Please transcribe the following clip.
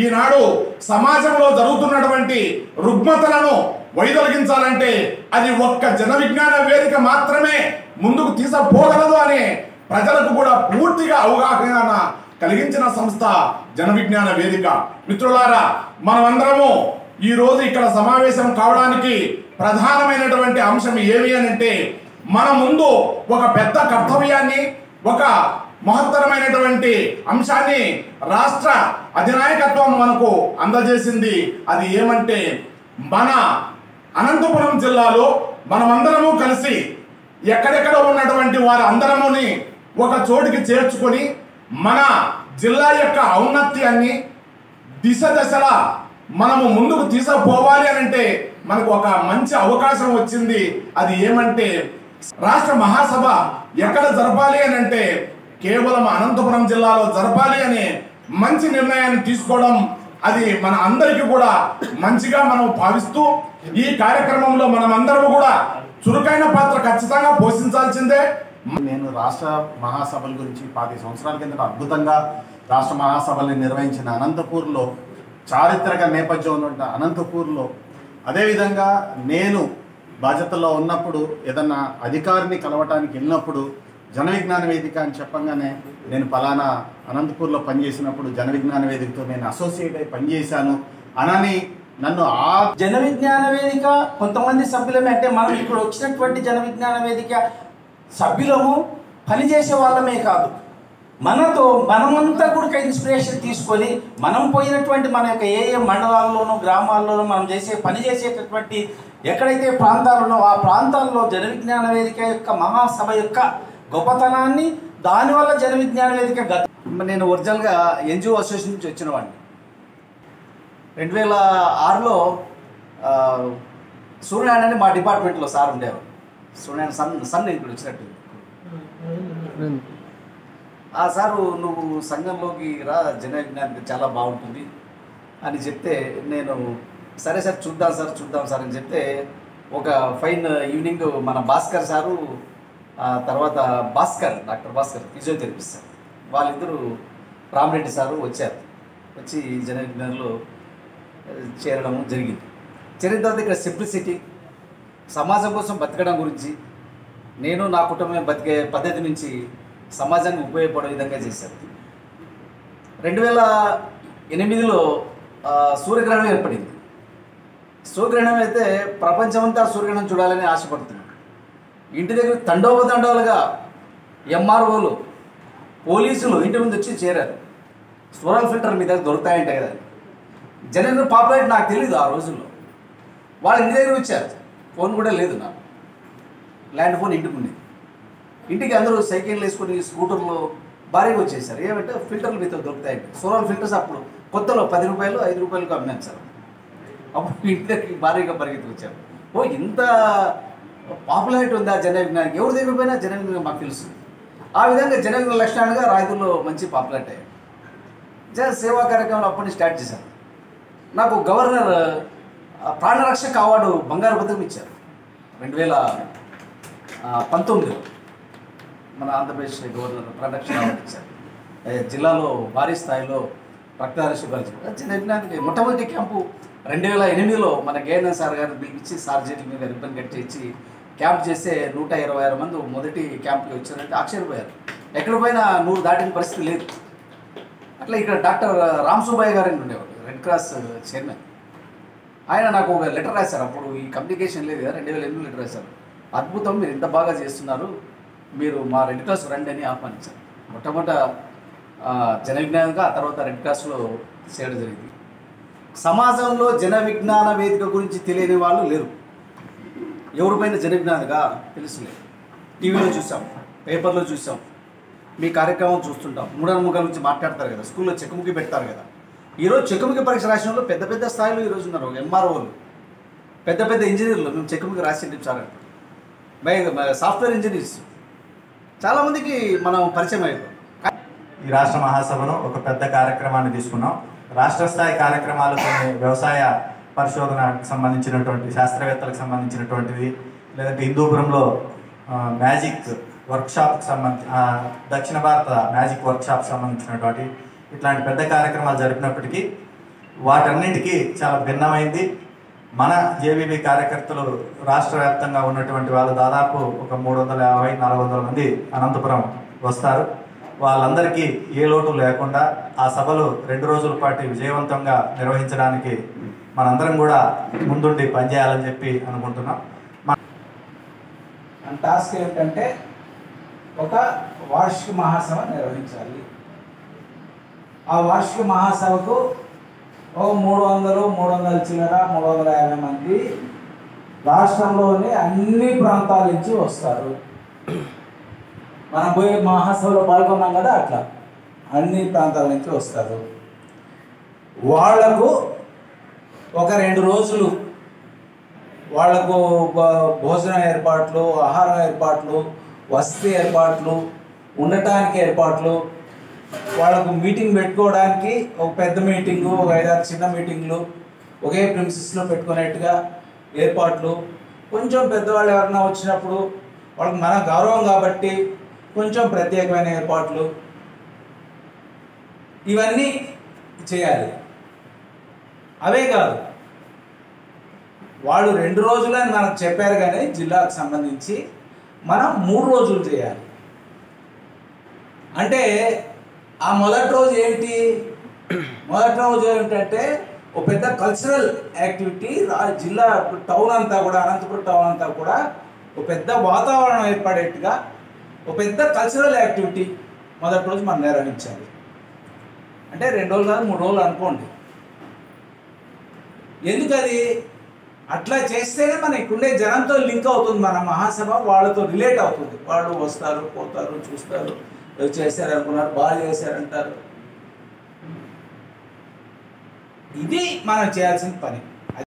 ఈనాడు సమాజంలో జరుగుతున్నటువంటి రుగ్మతలను వైదొలగించాలంటే అది ఒక్క జన విజ్ఞాన వేదిక మాత్రమే ముందుకు తీసుకుపోగలదు అనే ప్రజలకు కూడా పూర్తిగా అవగాహన కలిగించిన సంస్థ జన విజ్ఞాన వేదిక. మిత్రులారా, మనమందరము ఈ రోజు ఇక్కడ సమావేశం కావడానికి ప్రధానమైనటువంటి అంశం ఏమి అని అంటే, మన ముందు ఒక పెద్ద కర్తవ్యాన్ని, ఒక మహత్తరమైనటువంటి అంశాన్ని రాష్ట్ర అధినాయకత్వం మనకు అందజేసింది. అది ఏమంటే, మన అనంతపురం జిల్లాలో మనమందరము కలిసి ఎక్కడెక్కడ ఉన్నటువంటి వారు అందరముని ఒక చోటికి చేర్చుకొని మన జిల్లా యొక్క ఔన్నత్యాన్ని దిశ దశలా మనము ముందుకు తీసుకుపోవాలి అని అంటే మనకు ఒక మంచి అవకాశం వచ్చింది. అది ఏమంటే, రాష్ట్ర మహాసభ ఎక్కడ జరపాలి అని అంటే కేవలం అనంతపురం జిల్లాలో జరపాలి అనే మంచి నిర్ణయాన్ని తీసుకోవడం అది మన అందరికీ కూడా మంచిగా మనం భావిస్తూ ఈ కార్యక్రమంలో మనమందరము కూడా చురుకైన పాత్ర ఖచ్చితంగా పోషించాల్సిందే. నేను రాష్ట్ర మహాసభల గురించి 10 సంవత్సరాల కింద అద్భుతంగా రాష్ట్ర మహాసభల్ని నిర్వహించిన అనంతపూర్లో, చారిత్రక నేపథ్యం ఉన్న అనంతపూర్లో, అదేవిధంగా నేను బాధ్యతల్లో ఉన్నప్పుడు ఏదన్నా అధికారిని కలవటానికి వెళ్ళినప్పుడు జన విజ్ఞాన వేదిక అని చెప్పంగానే నేను పలానా అనంతపూర్లో పనిచేసినప్పుడు జన విజ్ఞాన వేదికతో నేను అసోసియేట్ అయి పనిచేశాను అనని నన్ను ఆ జన విజ్ఞాన వేదిక కొంతమంది సభ్యులమే, అంటే మనం ఇప్పుడు వచ్చినటువంటి జన విజ్ఞాన వేదిక సభ్యులము పనిచేసే వాళ్ళమే కాదు, మనమంతా కూడా ఇన్స్పిరేషన్ తీసుకొని మనం పోయినటువంటి మన యొక్క ఏ మండలాల్లోనూ గ్రామాల్లోనూ మనం పనిచేసేటటువంటి ఎక్కడైతే ప్రాంతాలు ఉన్నాయో ఆ ప్రాంతాల్లో జన విజ్ఞాన వేదిక యొక్క మహాసభ యొక్క గొప్పతనాన్ని, దానివల్ల జన విజ్ఞాన వేదిక నేను ఒరిజినల్గా ఎన్జిఓ అసోసియేషన్ నుంచి వచ్చిన వాడిని. 2006లో సూర్యనారాయణ అని మా డిపార్ట్మెంట్లో సార్ ఉండేవారు. సూర్యనారాయణ సన్ ఇక్కడ వచ్చినట్టు. ఆ సారు నువ్వు సంఘంలోకి రా, జన విజ్ఞానికి చాలా బాగుంటుంది అని చెప్తే నేను సరే సార్ చూద్దాం సార్ అని చెప్తే ఒక ఫైన్ ఈవినింగ్ మన భాస్కర్ సారు, తర్వాత డాక్టర్ భాస్కర్ ఫిజియోథెరపిస్ట్ సార్, వాళ్ళిద్దరూ రామరెడ్డి సారు వచ్చి జన విజ్ఞానంలో చేరడం జరిగింది. చేరిన తర్వాత ఇక్కడ సింప్లిసిటీ, సమాజం కోసం బతకడం గురించి, నేను నా కుటుంబం బతికే పద్ధతి నుంచి సమాజానికి ఉపయోగపడే విధంగా చేశారు. 2008లో సూర్యగ్రహణం ఏర్పడింది. సూర్యగ్రహణం అయితే ప్రపంచమంతా సూర్యగ్రహణం చూడాలని ఆశపడుతుంది. ఇంటి దగ్గర తండోపతండాలుగా ఎంఆర్ఓలు, పోలీసులు ఇంటి ముందు వచ్చి చేరారు. సోలార్ ఫిల్టర్ మీ దగ్గర దొరుకుతాయంటే కదా. జనరల్ పాపులారిటీ నాకు తెలియదు ఆ రోజుల్లో. వాళ్ళు ఇంటి దగ్గర వచ్చారు. ఫోన్ కూడా లేదు నాకు, ల్యాండ్ ఫోన్ ఇంటికి ఉంది. ఇంటికి అందరూ సైకిల్ వేసుకొని స్కూటర్లో భారీగా వచ్చేసారు. ఏమంటే ఫిల్టర్లు మీతో దొరుకుతాయంటే. సోలార్ ఫిల్టర్స్ అప్పుడు కొత్తలో 10 రూపాయలు 5 రూపాయలకు అమ్మాను సార్. అప్పుడు ఇంటి దగ్గరికి భారీగా పరిగెత్తి వచ్చారు. ఇంత పాపులారిటీ ఉంది ఆ జన విజ్ఞానికి, ఎవరి దగ్గర పోయినా జన విజ్ఞానం మాకు తెలుసు. ఆ విధంగా జన విజ్ఞాన లక్షణాలుగా రాయదుల్లో మంచి పాపులారిటీ అయ్యారు. జన సేవా కార్యక్రమాలు అప్పటి స్టార్ట్ చేశారు. నాకు గవర్నర్ ప్రాణరక్షక అవార్డు బంగారు పథకం ఇచ్చారు 2019లో. మన ఆంధ్రప్రదేశ్ గవర్నర్ ప్రాణరక్షక అవార్డు ఇచ్చారు. జిల్లాలో భారీ స్థాయిలో రక్తదాన శిబిరాలు జన విజ్ఞానికి మొట్టమొదటి క్యాంపు 2008లో మన గేఎన్ఎన్ సార్ గారిని పిలిపించి సార్ చేతుల మీద రిబ్బన్ కట్ చేసి క్యాంప్ చేస్తే 126 మంది మొదటి క్యాంప్కి వచ్చారంటే ఆశ్చర్యపోయారు. ఎక్కడ పోయినా 100 దాటిన పరిస్థితి లేదు. అట్లా ఇక్కడ డాక్టర్ రామ్ సుబ్బయ్య గారని ఉండేవాడు, రెడ్ క్రాస్ చైర్మన్. ఆయన నాకు ఒక లెటర్ రాశారు. అప్పుడు ఈ కమ్యూనికేషన్ లేదు కదా, 2008 లెటర్ రాశారు. అద్భుతం, మీరు ఇంత బాగా చేస్తున్నారు, మీరు మా రెడ్ క్రాస్ రండి అని ఆహ్వానించారు. మొట్టమొదట జన విజ్ఞానంగా, ఆ తర్వాత రెడ్ క్రాస్లో చేయడం జరిగింది. సమాజంలో జన విజ్ఞాన వేదిక గురించి తెలియని వాళ్ళు లేరు. ఎవరిపైన జన విజ్ఞానగా తెలుసులేదు. టీవీలో చూసాం, పేపర్లో చూసాం, మీ కార్యక్రమం చూస్తుంటాం. మూఢనమ్మకాల గురించి మాట్లాడతారు కదా, స్కూల్లో చెక్కుముఖి పెడతారు కదా. ఈరోజు చెక్కుముఖి పరీక్ష రాసిన వాళ్ళు పెద్ద పెద్ద స్థాయిలో ఈరోజు ఉన్నారు. ఎంఆర్ఓలు, పెద్ద పెద్ద ఇంజనీర్లు, మేము చెక్కుముఖి రాసి చాలండి. సాఫ్ట్వేర్ ఇంజనీర్స్ చాలామందికి మనం పరిచయం అయ్యారు. ఈ రాష్ట్ర మహాసభలో ఒక పెద్ద కార్యక్రమాన్ని తీసుకున్నాం. రాష్ట్ర స్థాయి కార్యక్రమాలు కొన్ని వ్యవసాయ పరిశోధనకు సంబంధించినటువంటి, శాస్త్రవేత్తలకు సంబంధించినటువంటిది, లేదంటే హిందూపురంలో మ్యాజిక్ వర్క్షాప్కి సంబంధించి దక్షిణ భారత మ్యాజిక్ వర్క్షాప్కి సంబంధించినటువంటి ఇట్లాంటి పెద్ద కార్యక్రమాలు జరిపినప్పటికీ వాటన్నిటికీ చాలా భిన్నమైంది. మన జేబీబీ కార్యకర్తలు రాష్ట్ర వ్యాప్తంగా ఉన్నటువంటి వాళ్ళు దాదాపు ఒక 350-400 మంది అనంతపురం వస్తారు. వాళ్ళందరికీ ఏ లోటు లేకుండా ఆ సభలు 2 రోజుల పాటు విజయవంతంగా నిర్వహించడానికి మనందరం కూడా ముందుండి పనిచేయాలని చెప్పి అనుకుంటున్నాం. మన టాస్క్ ఏంటంటే ఒక వార్షిక మహాసభ నిర్వహించాలి. ఆ వార్షిక మహాసభకు ఒక 300 చిల్లర 350 మంది రాష్ట్రంలోని అన్ని ప్రాంతాల నుంచి వస్తారు. మనం పోయి మహాసభలో పాల్గొన్నాం కదా, అట్లా అన్ని ప్రాంతాల నుంచి వస్తారు. వాళ్లకు ఒక 2 రోజులు వాళ్లకు భోజన ఏర్పాట్లు, ఆహారం ఏర్పాట్లు, వసతి ఏర్పాట్లు, ఉండటానికి ఏర్పాట్లు, వాళ్ళకు మీటింగ్ పెట్టుకోవడానికి ఒక పెద్ద మీటింగు, ఒక 5-6 చిన్న మీటింగ్లు ఒకే ప్రిన్సిస్లో పెట్టుకునేట్టుగా ఏర్పాట్లు, కొంచెం పెద్దవాళ్ళు ఎవరైనా వచ్చినప్పుడు వాళ్ళకి మన గౌరవం కాబట్టి కొంచెం ప్రత్యేకమైన ఏర్పాట్లు, ఇవన్నీ చేయాలి. అవే కాదు, వాళ్ళు 2 రోజులని మనకు చెప్పారు, కానీ జిల్లాకు సంబంధించి మనం 3 రోజులు చేయాలి. అంటే ఆ మొదటి రోజు ఏంటి? మొదటి రోజు ఏమిటంటే ఒక పెద్ద కల్చరల్ యాక్టివిటీ, జిల్లా టౌన్ అంతా కూడా, అనంతపురం టౌన్ అంతా కూడా ఒక పెద్ద వాతావరణం ఏర్పడేట్టుగా ఒక పెద్ద కల్చరల్ యాక్టివిటీ మొదటి రోజు మనం నిర్వహించాలి. అంటే 2 రోజులు కాదు, 3 రోజులు అనుకోండి. ఎందుకది? అట్లా చేస్తేనే మన ఇక్కడుండే జనంతో లింక్ అవుతుంది. మన మహాసభ వాళ్ళతో రిలేట్ అవుతుంది. వాళ్ళు వస్తారు, పోతారు, చూస్తారు, చేశారనుకున్నారు, బాగా చేశారంటారు. ఇది మనం చేయాల్సిన పని.